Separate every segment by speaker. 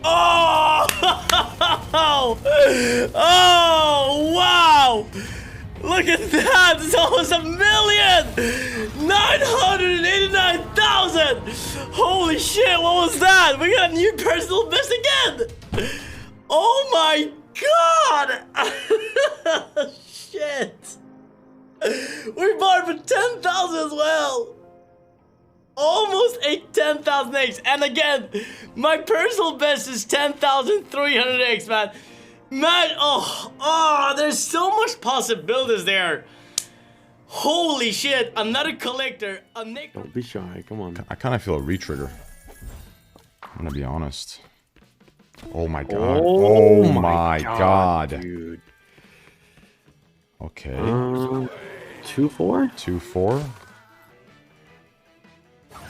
Speaker 1: Oh! Oh, wow! Look at that! It's almost 1,989,000! Holy shit, what was that? We got a new personal best again! Oh my god! Shit! We bought for 10,000 as well! Almost 10,000x, and again, my personal best is 10,300x, man. Man, oh, there's so much possibilities there. Holy shit, another collector, a Nick.
Speaker 2: Don't be shy, come on.
Speaker 3: I kind of feel a re-trigger. I'm gonna be honest. Oh my god.
Speaker 2: Oh,
Speaker 3: Oh my god.
Speaker 2: Dude.
Speaker 3: Okay.
Speaker 2: 2-4?
Speaker 3: 2-4.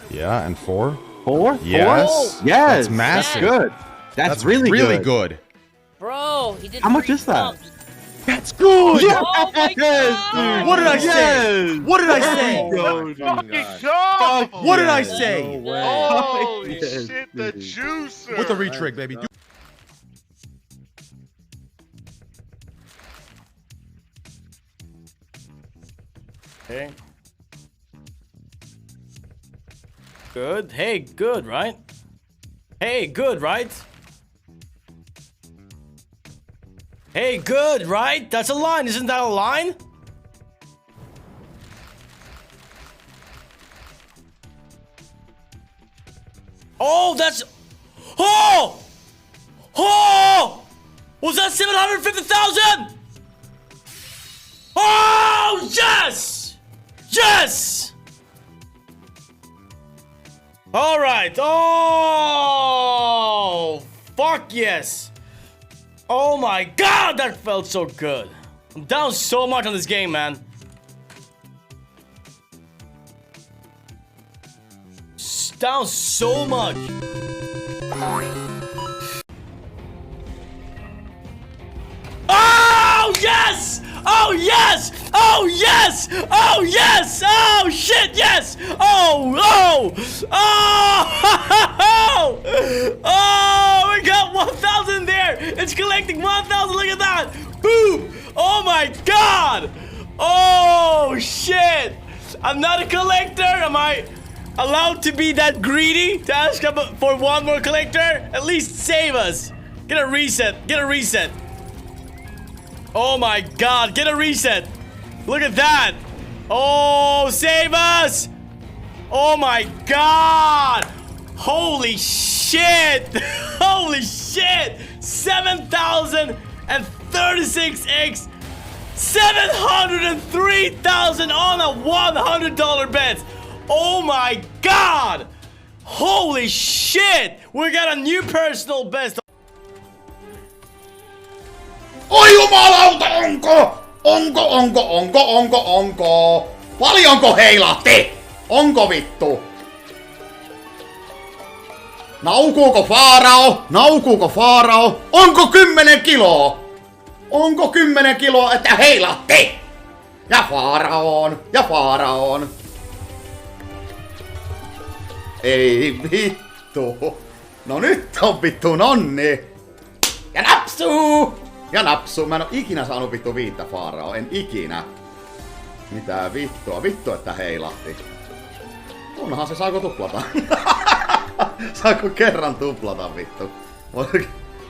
Speaker 3: Yeah, and 4.
Speaker 2: 4?
Speaker 3: Yes.
Speaker 2: Oh, yes.
Speaker 3: That's massive.
Speaker 2: That's good. That's really
Speaker 3: good.
Speaker 4: Bro, he did.
Speaker 2: How much
Speaker 4: 3
Speaker 2: is that?
Speaker 4: bumps.
Speaker 2: That's good.
Speaker 3: Yeah.
Speaker 4: Oh my god!
Speaker 3: What did I say?
Speaker 2: Yes.
Speaker 3: What did I say?
Speaker 2: Go,
Speaker 5: Fucking go!
Speaker 3: What did I
Speaker 2: Yes.
Speaker 3: say?
Speaker 2: No way.
Speaker 5: Holy
Speaker 2: Yes,
Speaker 5: shit, the
Speaker 2: dude.
Speaker 5: juicer!
Speaker 3: With the retrig, baby.
Speaker 1: Okay. Good. Hey, good, right? Hey, good, right? Hey, good, right? That's a line. Isn't that a line? Oh, that's... Oh! Oh! Was that 750,000? Oh, yes! Yes! All right. Oh, fuck yes. Oh my god, that felt so good. I'm down so much on this game, man. Down so much. Oh, yes! Oh, yes! Oh, yes! Oh, yes! Oh, shit, yes! Oh, oh! Oh! Oh, we got 1,000 there! It's collecting 1,000, look at that! Boom! Oh, my God! Oh, shit! I'm not a collector, am I allowed to be that greedy to ask for one more collector? At least save us! Get a reset, get a reset. Oh my god, get a reset. Look at that. Oh, save us. Oh my god. Holy shit. Holy shit. 7,036x. 703,000 on a $100 bet. Oh my god. Holy shit. We got a new personal best.
Speaker 6: Oi jumalauta, onko? Paljonko heilahti? Onko vittu? Naukuuko Faarao? Onko 10 kiloa? Onko 10 kiloa, että heilahti? Ja Faaraon. Ei vittu. No nyt on vittu nonni. Ja napsuu! Mä en oo ikinä saanut vittu 5 Faaraoa, en ikinä. Mitä vittua? Vittu, että heilahti. Onhan se, saako tuplata? Saako kerran tuplata vittu?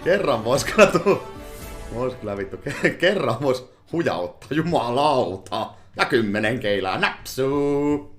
Speaker 6: Kerran vois kyllä vittu. Kerran vois hujauttaa, jumalauta. Ja 10 keilää, napsuu!